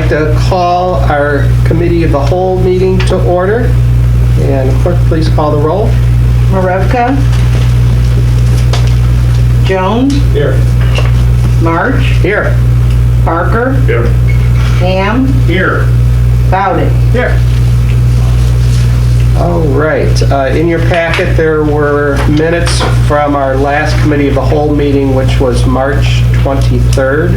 like to call our Committee of the Whole meeting to order. And clerk, please call the roll. Marevka? Jones? Here. March? Here. Parker? Here. Ham? Here. Bowden? Here. All right. In your packet, there were minutes from our last Committee of the Whole meeting, which was March 23rd.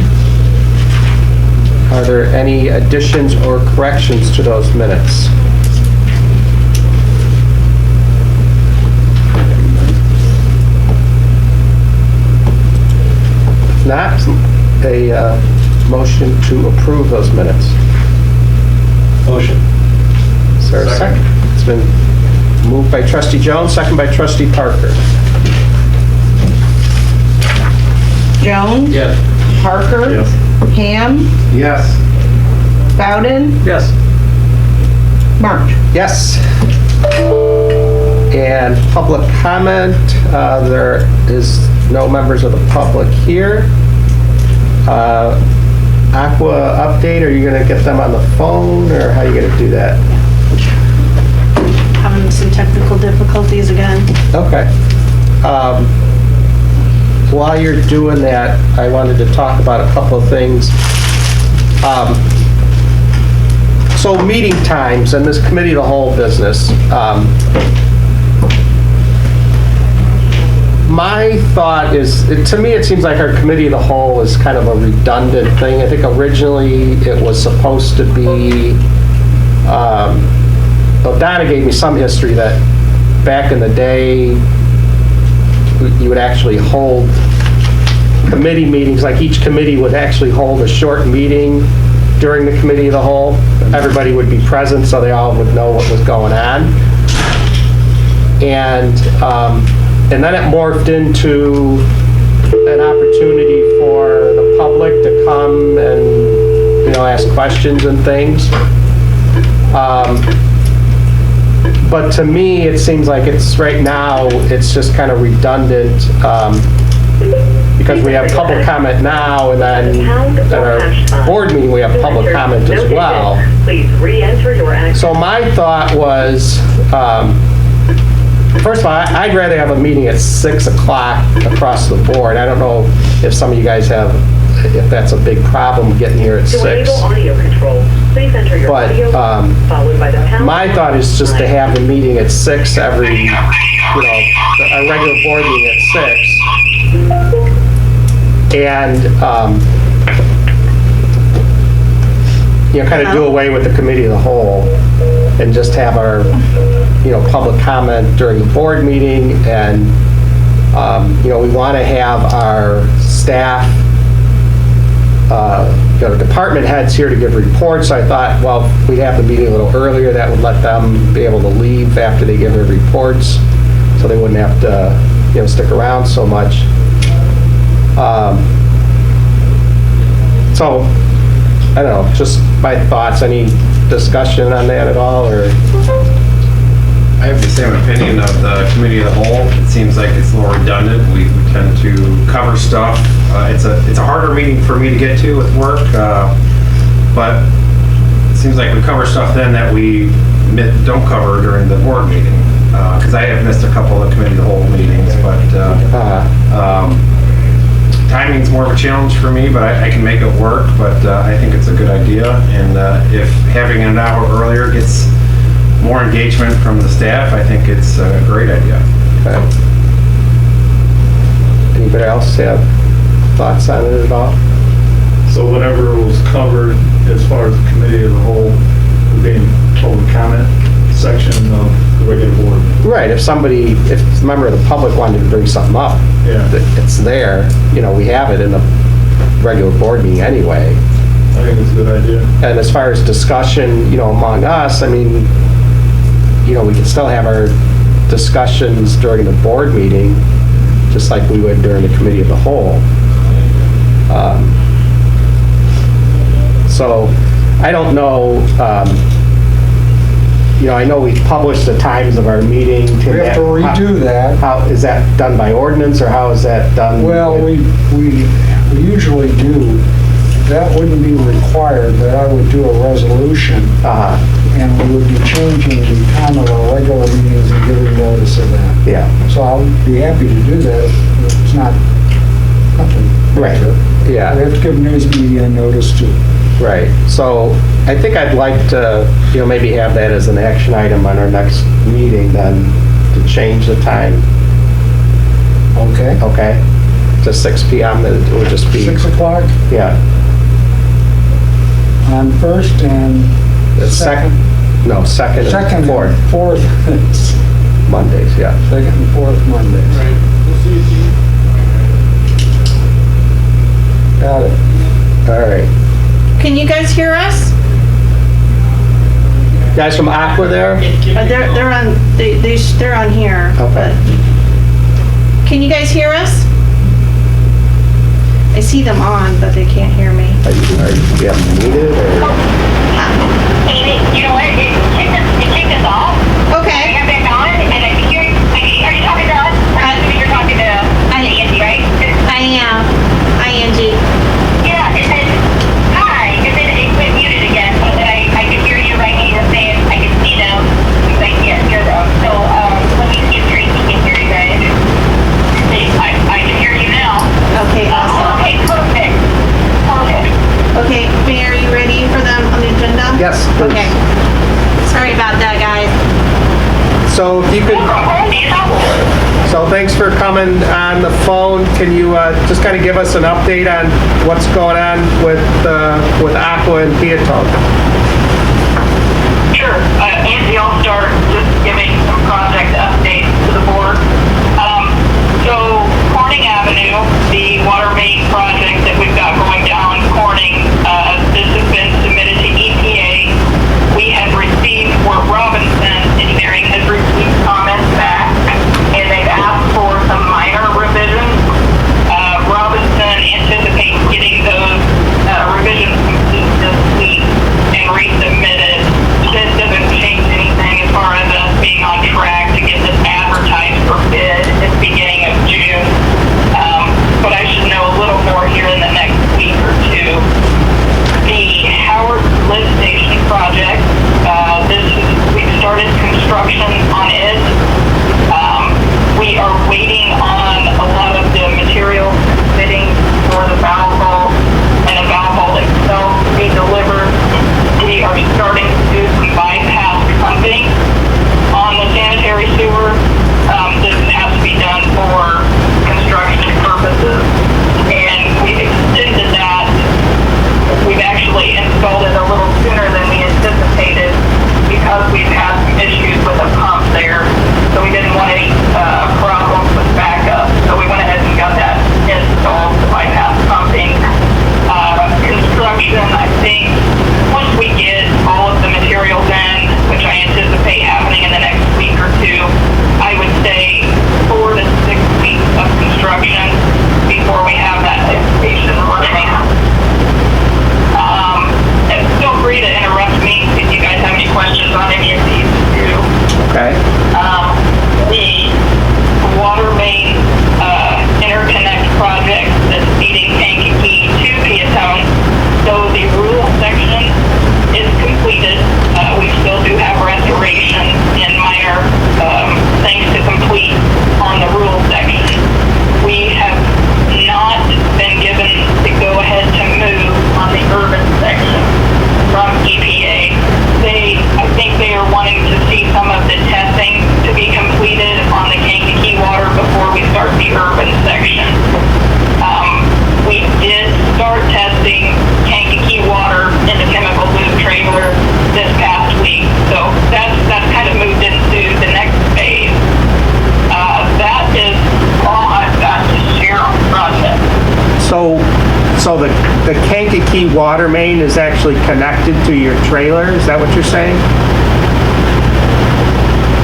Are there any additions or corrections to those minutes? If not, a motion to approve those minutes. Motion. Is there a second? It's been moved by Trustee Jones, second by Trustee Parker. Jones? Yes. Parker? Yes. Ham? Yes. Bowden? Yes. March? Yes. And public comment, there is no members of the public here. Aqua update, are you going to get them on the phone, or how are you going to do that? Having some technical difficulties again. Okay. While you're doing that, I wanted to talk about a couple of things. So meeting times and this Committee of the Whole business. My thought is, to me, it seems like our Committee of the Whole is kind of a redundant thing. I think originally it was supposed to be, well, Donna gave me some history that back in the day, you would actually hold committee meetings, like each committee would actually hold a short meeting during the Committee of the Whole. Everybody would be present, so they all would know what was going on. And then it morphed into an opportunity for the public to come and, ask questions and things. But to me, it seems like right now, it's just kind of redundant, because we have public comment now, and then at our board meeting, we have public comment as well. Please re-enter your access. So my thought was, first of all, I'd rather have a meeting at 6 o'clock across the board. I don't know if some of you guys if that's a big problem getting here at 6. To enable audio control, please enter your But, audio, followed by the pound. My thought is just to have the meeting at 6 every, a regular board meeting at 6. And, kind of do away with the Committee of the Whole and just have our, public comment during the board meeting. And, we want to have our staff, department heads here to give reports. So I thought, well, if we'd have the meeting a little earlier, that would let them be able to leave after they give their reports, so they wouldn't have to, stick around so much. So, I don't know, just my thoughts. Any discussion on that at all, or? I have the same opinion of the Committee of the Whole. It seems like it's a little redundant. We tend to cover stuff. It's a harder meeting for me to get to with work, but it seems like we cover stuff then that we don't cover during the board meeting. Because I have missed a couple of Committee of the Whole meetings, but timing's more of a challenge for me, but I can make it work. But I think it's a good idea, and if having an hour earlier gets more engagement from the staff, I think it's a great idea. Okay. Anybody else have thoughts on it at all? So whatever was covered as far as the Committee of the Whole would be in public comment section of the regular board. Right, if a member of the public wanted to bring something up, Yeah. it's there. We have it in the regular board meeting anyway. I think it's a good idea. And as far as discussion, among us, I mean, we can still have our discussions during the board meeting, just like we would during the Committee of the Whole. So I don't know, I know we published the times of our meeting. We have to redo that. How, is that done by ordinance, or how is that done? Well, we usually do that wouldn't be required, but I would do a resolution, Uh-huh, and we would be changing the time of our regular meetings and giving notice of that. yeah, So I'll be happy to do that. It's not nothing major. yeah. We have to give news media notice too. Right, so I think I'd like to, maybe have that as an action item on our next meeting then, to change the time, Okay? okay? To 6 PM, it would just be, 6 o'clock yeah. on first and The second, no, second second and and fourth fourth, Mondays, yeah. second and fourth Mondays. Got it. All right. Can you guys hear us? Guys from Aqua there? They're on, they're on here. Okay. but- Can you guys hear us? I see them on, but they can't hear me. Are you muted or? Amy, you know what? It kicked us off. Okay. I got back on, and I can hear you. Are you talking to us? You're talking to Andy, right? I am. Hi, Angie. Yeah, and then, hi, and then it went muted again, so then I could hear you right when you were saying, I could see them, because I can't hear them. So, let me see if Tracy can hear you guys. I can hear you now. Okay, awesome. Okay, perfect. Perfect. Okay, Mayor, are you ready for them on the agenda? Yes, please. Okay. Sorry about that, guys. So if you could, so thanks for coming on the phone. Can you just kind of give us an update on what's going on with Aqua and Peatone? Sure. Andy, I'll start just giving some project updates to the board. So Corning Avenue, the water main project that we've got going down Corning, this has been submitted to EPA. We have received Fort Robinson Engineering has received comments back, and they've asked for some minor revisions. Robinson anticipates getting those revisions complete this week and resubmitted. This doesn't change anything as far as us being on track to get this advertised for bid at the beginning of June. But I should know a little more here in the next week or two. The Howard Lift Station project, we've started construction on it. We are waiting on a lot of the materials fitting for the valve vault and the valve vault itself to be delivered. We are starting to do some bypass pumping on the sanitary sewer. This has to be done for construction purposes, and we've extended that. We've actually installed it a little sooner than we anticipated because we've had some issues with the pump there, so we didn't want any problems with backup. So we went ahead and got that installed, the bypass pumping. Construction, I think, once we get all of the materials in, which I anticipate happening in the next week or two, I would say 4 to 6 weeks of construction before we have that lift station running. And feel free to interrupt me if you guys have any questions on any of these too. Okay. The water main interconnect project that's feeding Kankakee to Peatone. So the rural section is completed. We still do have restoration and minor things to complete on the rural section. We have not been given the go-ahead to move on the urban section from EPA. I think they are wanting to see some of the testing to be completed on the Kankakee water before we start the urban section. We did start testing Kankakee water in the chemical loop trailer this past week, so that's kind of moved into the next phase. That is all I've got to share on the project. So the Kankakee water main is actually connected to your trailer? Is that what you're saying?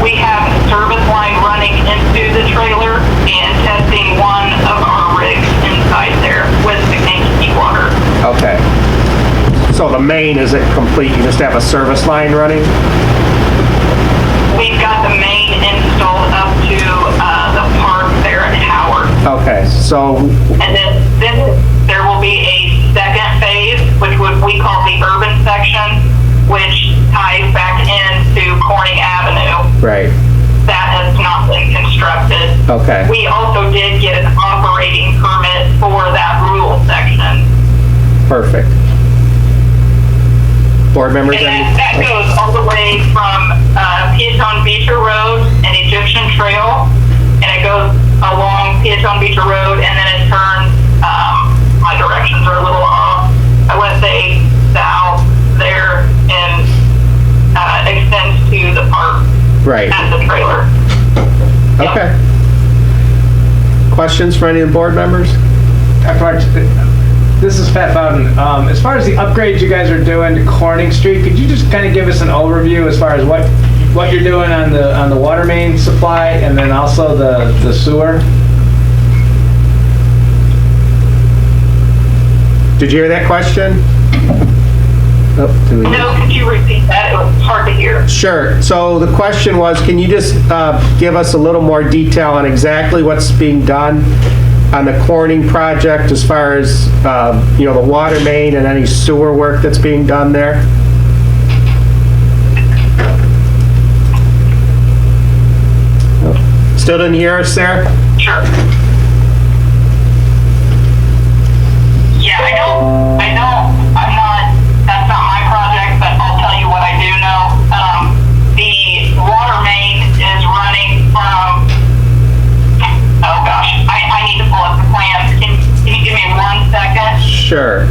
We have a service line running into the trailer and testing one of our rigs inside there with the Kankakee water. Okay. So the main isn't complete, you just have a service line running? We've got the main installed up to the park there at Howard. Okay, so, And then there will be a second phase Perfect. Board members, And any? that goes all the way from Peatone Beecher Road and Egyptian Trail, and it goes along Peatone Beecher Road, and then it turns, my directions are a little off. I want to say south there and extends to the park Right. at the trailer. Yep. Okay. Questions for any of the board members? Dr. March, this is Pat Bowden. As far as the upgrades you guys are doing to Corning Street, could you just kind of give us an overview as far as what you're doing on the water main supply and then also the sewer? Did you hear that question? Oh, did we- No, could you repeat that? It was hard to hear. Sure. So the question was, can you just give us a little more detail on exactly what's being done on the Corning project as far as, the water main and any sewer work that's being done there? Still didn't hear us, Sarah? Sure. Yeah, I know, that's not my project, but I'll tell you what I do know. The water main is running from, oh gosh, I need to pull up the plans. Can you give me 1 second? Sure.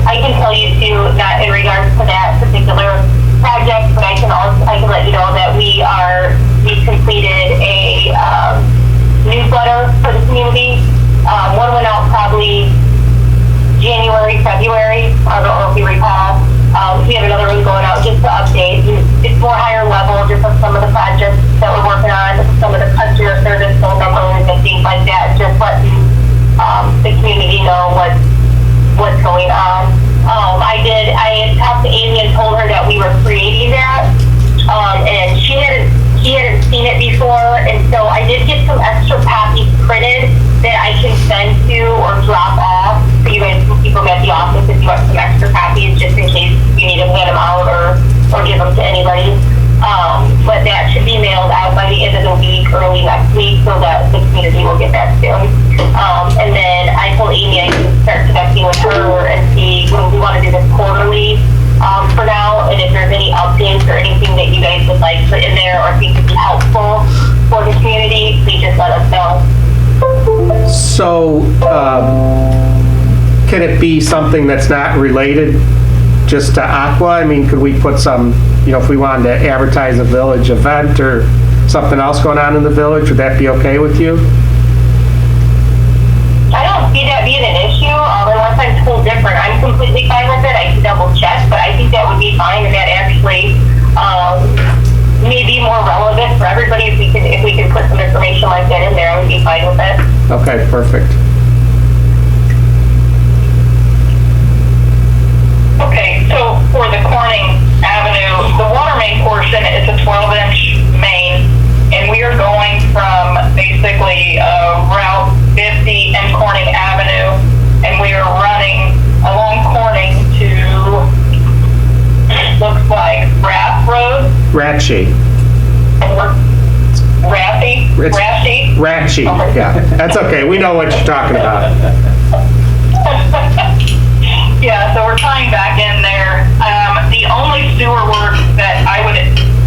I can tell you too, not in regards to that particular project, but I can let you know that we've completed a newsletter for the community. One went out probably January, February. I don't know if you recall. We have another one going out just to update. It's more higher level, just of some of the projects that we're working on, some of the customer service phone numbers and things like that. Just letting the community know what's going on. I had talked to Amy and told her that we were creating that, and she hadn't seen it before, and so I did get some extra copies printed that I can send to or drop off for you guys, people at the office, if you want some extra copies, just in case you need to hand them out or give them to anybody. But that should be mailed out by the end of the week, early next week, so that the community will get that soon. And then I told Amy I can start connecting with her and see when we want to do this quarterly for now, and if there's any updates or anything that you guys would like put in there or think would be helpful for the community, please just let us know. So, can it be something that's not related just to Aqua? I mean, could we put some, if we wanted to advertise a village event or something else going on in the village, would that be okay with you? I don't see that being an issue, unless I'm told different. I'm completely fine with it. I can double check, but I think that would be fine, and that actually may be more relevant for everybody if we can put some information like that in there. I would be fine with it. Okay, perfect. Okay, so for the Corning Avenue, the water main portion is a 12-inch main, and we are going from basically Route 50 and Corning Avenue, and we are running along Corning to, looks like Rath Road. Ratchy. And we're Rathy? Ratchy, yeah. That's okay, we know what you're talking about. Yeah, so we're tying back in there. The only sewer work that I would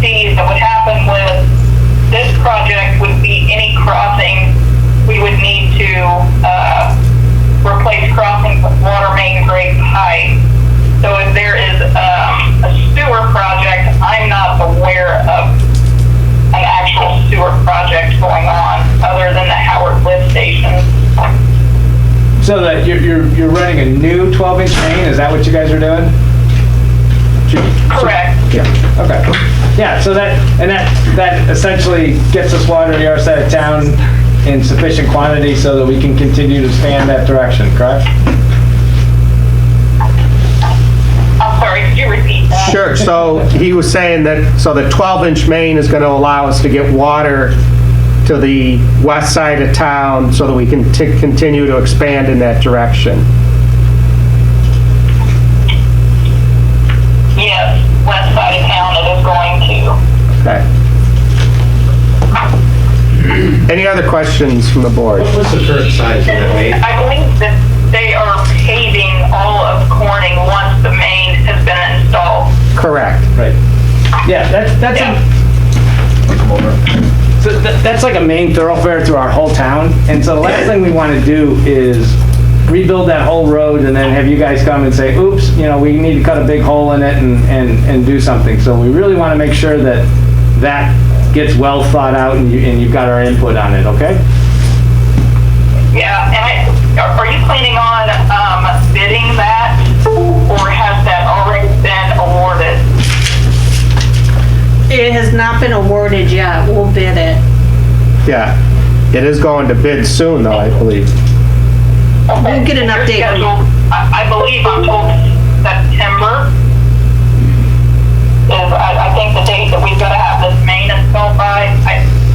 see that would happen with this project would be any crossing. We would need to replace crossings with water main grade pipe. So if there is a sewer project, I'm not aware of an actual sewer project going on other than the Howard lift station. So that you're running a new 12-inch main, is that what you guys are doing? Correct. Yeah. Okay. Yeah, so that essentially gets us water to the other side of town in sufficient quantity so that we can continue to expand that direction, correct? I'm sorry, could you repeat that? Sure, so he was saying that, so the 12-inch main is going to allow us to get water to the west side of town so that we can continue to expand in that direction. Yes, west side of town it is going to. Okay. Any other questions from the board? What's the current size of that main? I believe that they are paving all of Corning once the main has been installed. Correct. Right. Yeah, that's that's like a main thoroughfare through our whole town. And so the last thing we want to do is rebuild that whole road and then have you guys come and say, oops, you know, we need to cut a big hole in it and do something. So we really want to make sure that that gets well thought out and you've got our input on it, okay? Yeah, and are you planning on bidding that, or has that already been awarded? It has not been awarded yet. We'll bid it. Yeah. It is going to bid soon, though, I believe. We'll get an You're update. scheduled, I believe I'm told September. I think the date that we've got to have this main installed by,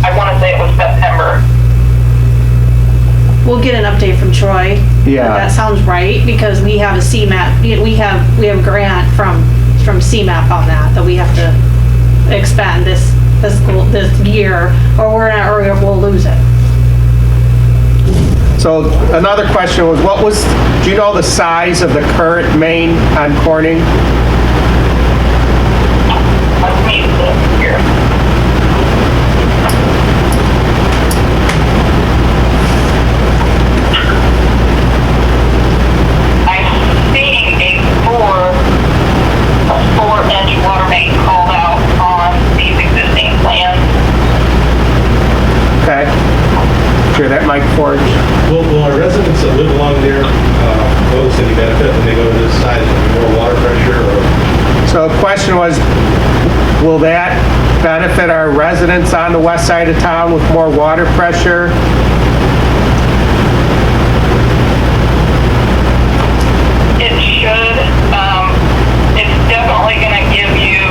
I want to say it was September. We'll get an update from Troy. Yeah. That sounds right, because we have a CMAP, we have a grant from CMAP on that we have to expend this year, or we'll lose it. So another question was, do you know the size of the current main on Corning? Let's meet this here. I'm seeing a 4-inch water main called out on these existing plans. Okay. Hear that, Mike Forge? Will our residents that live along there notice any benefit when they go to this side, more water pressure or? So the question was, will that benefit our residents on the west side of town with more water pressure? It should. It's definitely going to give you,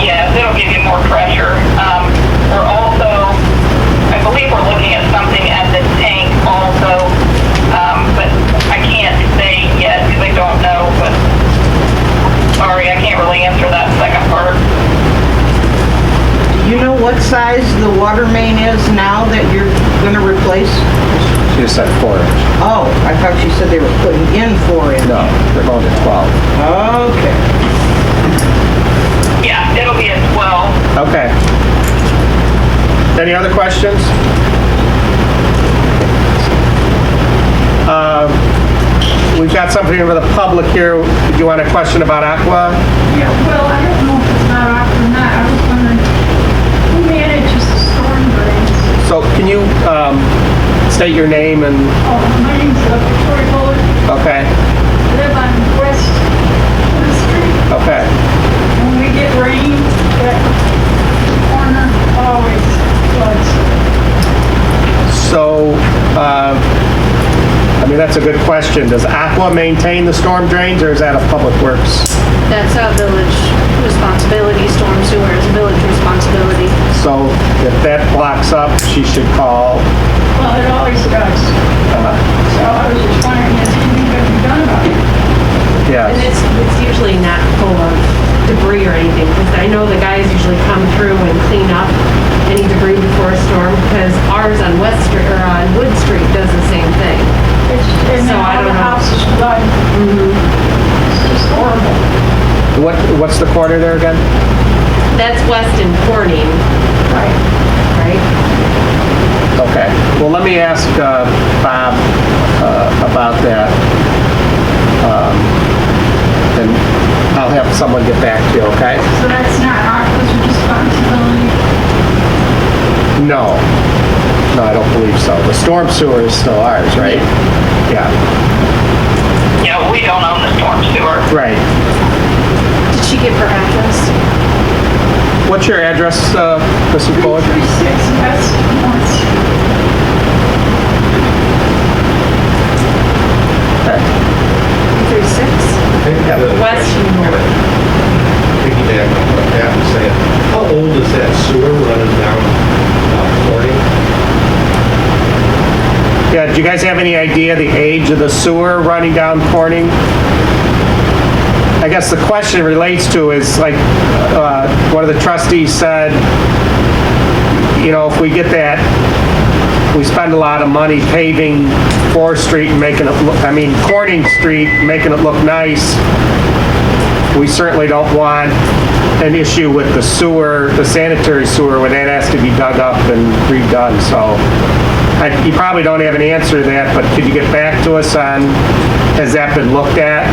yes, it'll give you more pressure. We're also, I believe we're looking at something at the tank also, but I can't say yet because I don't know, but sorry, I can't really answer that second part. Do you know what size the water main is now that you're gonna replace? She just said 4 inch. Oh, I thought you said they were putting in 4 inch. No, they're going to 12. Okay. Yeah, it'll be at 12. Okay. Any other questions? We've got something for the public here. Did you want a question about Aqua? Yeah, well, I don't know if it's not offered or not. I was wondering, who manages the storm drains? So can you state your name and, Oh, my name's Victoria Bullard. okay, I live on West Street. okay. When we get rain, that corner always floods. So, I mean, that's a good question. Does Aqua maintain the storm drains, or is that a Public Works? That's a village responsibility. Storm sewer is a village responsibility. So if that blocks up, she should call, Well, it always does. So I was just wondering, has anything been done about it? yes. And it's usually not full of debris or anything, because I know the guys usually come through and clean up any debris before a storm, because ours on West Street, or on Wood Street does the same thing. And So then I all don't the know. houses flood. It's just horrible. What's the corner there again? That's West and Corning, Right. right? Okay. Well, let me ask Bob about that. And I'll have someone get back to you, okay? So that's not Aqua's responsibility. No. No, I don't believe so. The storm sewer is still ours, right? Yeah. Yeah, we don't own the storm sewer. Right. Did she give her address? What's your address, Mrs. Fuller? 336 West North Street. Okay. 36? West and North. Piggyback on what Pat was saying. How old is that sewer running down Corning? Yeah, do you guys have any idea the age of the sewer running down Corning? I guess the question relates to is like, one of the trustees said, you know, if we get that, we spend a lot of money paving 4th Street and making it look, I mean, Corning Street, making it look nice. We certainly don't want an issue with the sewer, the sanitary sewer, where that has to be dug up and redone, so. You probably don't have an answer to that, but could you get back to us on, has that been looked at?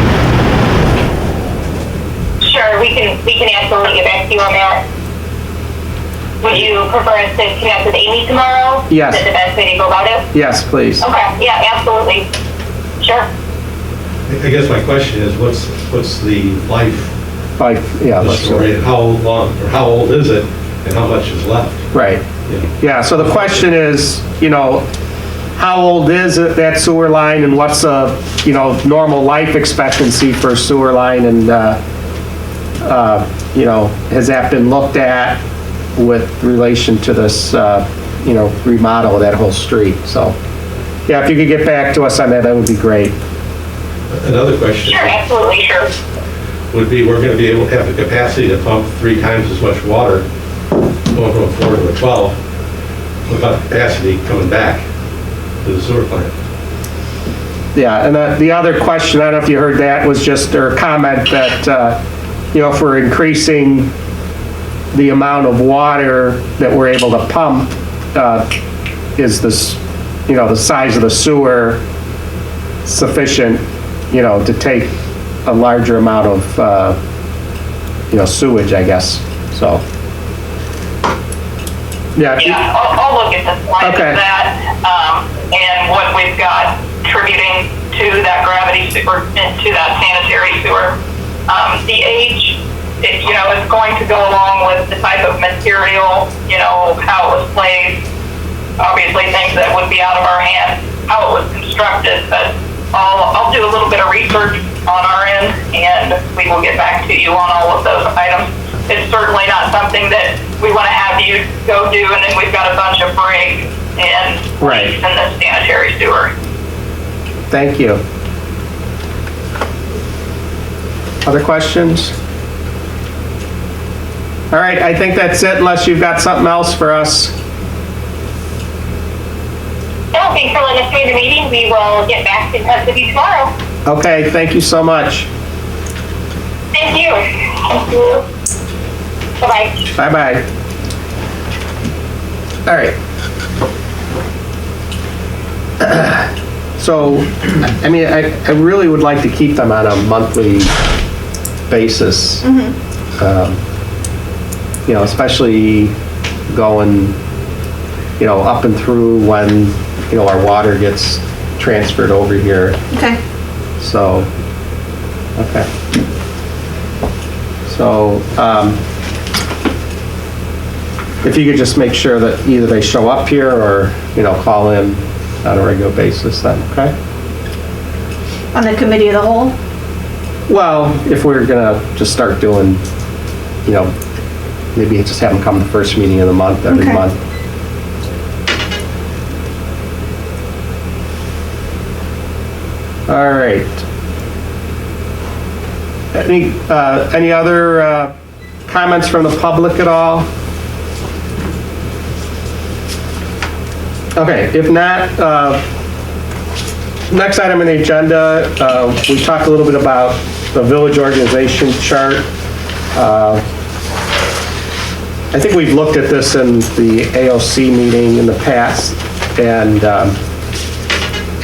Sure, we can absolutely get back to you on that. Would you prefer us to connect with Amy tomorrow? Yes. Is that the best way to go about it? Yes, please. Okay, yeah, absolutely. Sure. I guess my question is, what's the life Like, yeah, of the let's story, and how long, or how old is it, and how much is left? right. You know? Yeah, so the question is, you know, how old is it, that sewer line, and what's a, you know, normal life expectancy for a sewer line, and, you know, has that been looked at with relation to this, you know, remodel of that whole street? So, yeah, if you could get back to us on that, that would be great. Another question Sure, absolutely, sure. would be, we're gonna be able to have the capacity to pump 3 times as much water, going from a 4 to a 12, without capacity coming back to the sewer plant. Yeah, and the other question, I don't know if you heard that, was just, or a comment that, you know, if we're increasing the amount of water that we're able to pump, is this, you know, the size of the sewer sufficient, you know, to take a larger amount of, you know, sewage, I guess, so. Yeah. Yeah, I'll look at the slide Okay. of that, and what we've got contributing to that gravity sewer, to that sanitary sewer. The age, you know, is going to go along with the type of material, you know, how it was placed, obviously things that would be out of our hands, how it was constructed, but I'll do a little bit of research on our end, and we will get back to you on all of those items. It's certainly not something that we want to have you go do, and then we've got a bunch of breaks and Right. leaks in the sanitary sewer. Thank you. Other questions? All right, I think that's it, unless you've got something else for us. No, thanks for letting us do the meeting. We will get back in touch with you tomorrow. Okay, thank you so much. Thank you. Thank you. Bye-bye. Bye-bye. All right. So, I mean, I really would like to keep them on a monthly basis. You know, especially going, you know, up and through when, you know, our water gets transferred over here. Okay. So, okay. So, if you could just make sure that either they show up here or, you know, call in on a regular basis then, okay? On the committee of the whole? Well, if we're gonna just start doing, you know, maybe just have them come the first meeting of the month, every Okay. month. All right. Any other comments from the public at all? Okay, if not, next item on the agenda, we talked a little bit about the village organization chart. I think we've looked at this in the AOC meeting in the past, and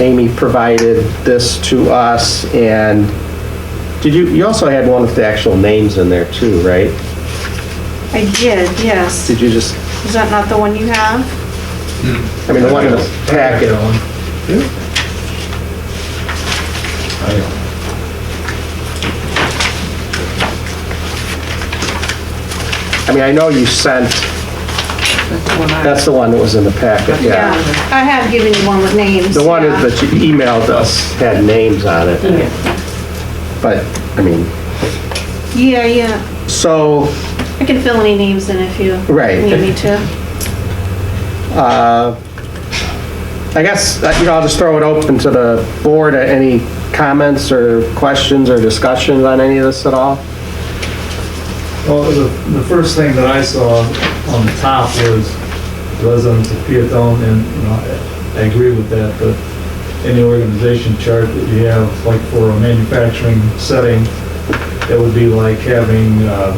Amy provided this to us, and you also had one with the actual names in there too, right? I did, yes. Did you just, Is that not the one you have? I mean, the one in the packet. I mean, I know you sent, that's the one that was in the packet, yeah. I have given you one with names. The one yeah. that you emailed us had names on it. But, I mean, Yeah. so, I can fill any names in if you Right. need me to. I guess, you know, I'll just throw it open to the board. Any comments or questions or discussions on any of this at all? Well, the first thing that I saw on the top was residents of Peatone, and, you know, I agree with that, but any organization chart that you have, like for a manufacturing setting, it would be like having a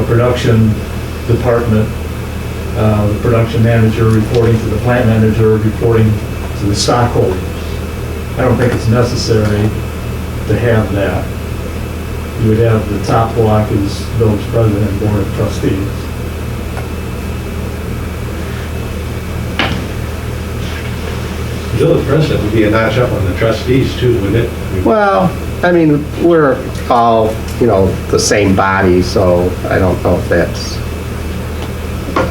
production department, the production manager reporting to the plant manager, reporting to the stockholders. I don't think it's necessary to have that. You would have the top block is village president and board of trustees. Village president would be a notch up on the trustees too, wouldn't it? I mean, Well, I mean, we're all, you know, the same body, so I don't know if that's,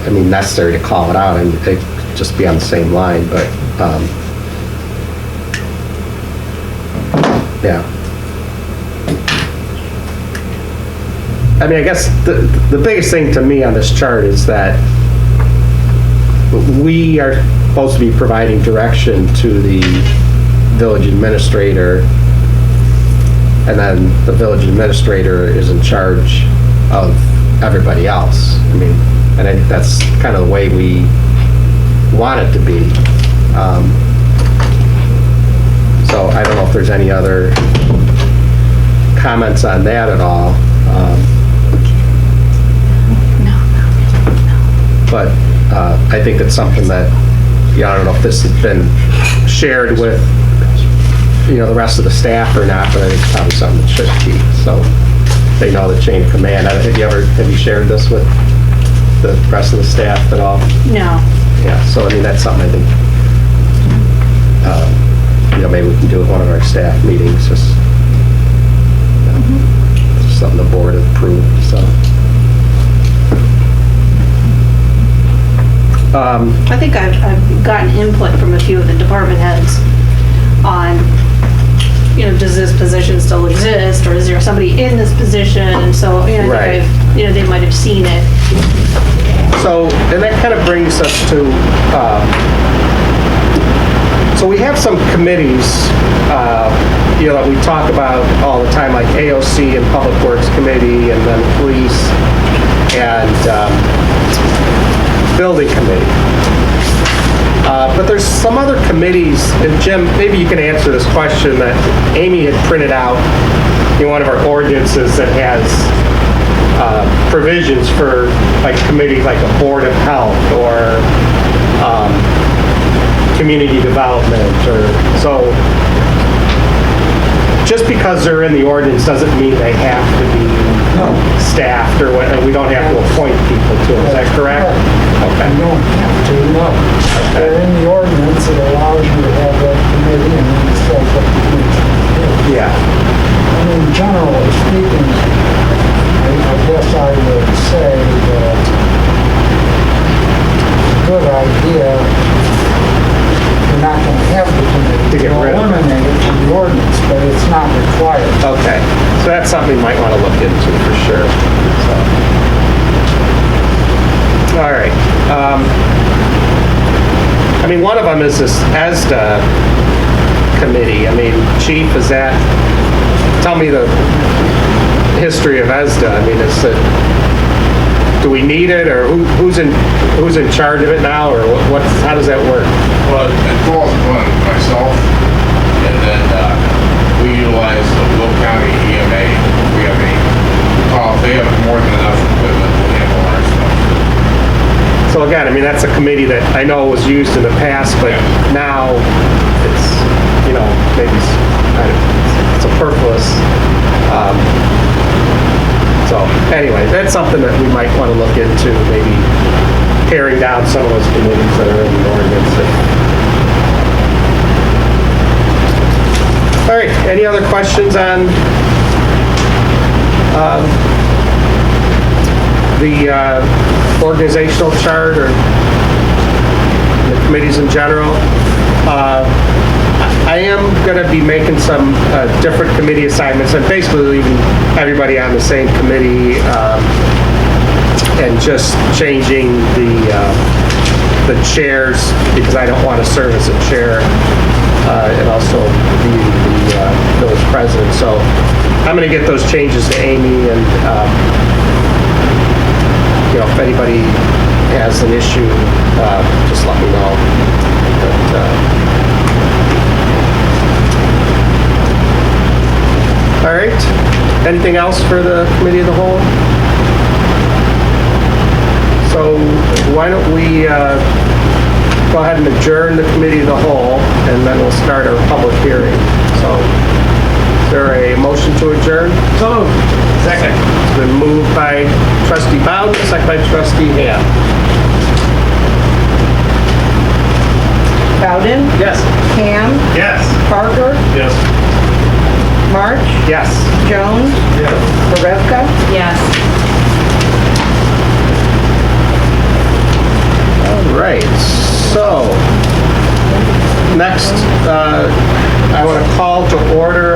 I mean, necessary to call it out and it just be on the same line, but, yeah. I mean, I guess the biggest thing to me on this chart is that we are supposed to be providing direction to the village administrator, and then the village administrator is in charge of everybody else. I mean, and I think that's kind of the way we want it to be. So I don't know if there's any other comments on that at all. But I think it's something that, I don't know if this has been shared with, the rest of the staff or not, but I think it's probably something that should be, so they know the chain of command. Have you shared this with the rest of the staff at all? No. Yeah, so I mean, that's something I think, maybe we can do at one of our staff meetings, just something the board approved, so. I think I've gotten input from a few of the department heads on, does this position still exist, or is there somebody in this position? So, Right. I think they might have seen it. So, and that kind of brings us to, so we have some committees, that we talk about all the time, like AOC and Public Works Committee, and then Police, and Building Committee. But there's some other committees, and Jim, maybe you can answer this question that Amy had printed out in one of our ordinances that has provisions for like committees like a Board of Health or Community Development, or so. Just because they're in the ordinance doesn't mean they have to be staffed, or what, we don't have to appoint people to them. Is that correct? Okay. You don't have to, no. They're in the ordinance, it allows you to have that committee, and then it says what the committee should do. Yeah. I mean, generally speaking, I guess I would say that it's a good idea. You're not going to have the committee. To get rid of it. Eliminate it from the ordinance, but it's not required. Okay. So that's something you might want to look into for sure. So. All right. I mean, one of them is this ESDA committee. I mean, Chief, tell me the history of ESDA. I mean, do we need it, or who's in charge of it now, or how does that work? Well, it falls upon myself, and then we utilize the Will County EMA. We have they have more than enough equipment to handle our stuff. So again, I mean, that's a committee that I know was used in the past, but now it's, maybe it's superfluous. So anyway, that's something that we might want to look into, maybe paring down some of those committees that are in the ordinance. All right, any other questions on the organizational chart or the committees in general? I am going to be making some different committee assignments, and basically leaving everybody on the same committee and just changing the chairs, because I don't want to serve as a chair and also be the village president. So I'm going to get those changes to Amy, and if anybody has an issue, just let me know. All right, anything else for the committee of the whole? So why don't we go ahead and adjourn the committee of the whole, and then we'll start our public hearing. So, is there a motion to adjourn? So moved. Second. It's been moved by trustee Bowden, second by trustee Ham. Bowden? Yes. Ham? Yes. Parker? Yes. March? Yes. Jones? Yes. Marevka? Yes. All right, so, next, I want to call to order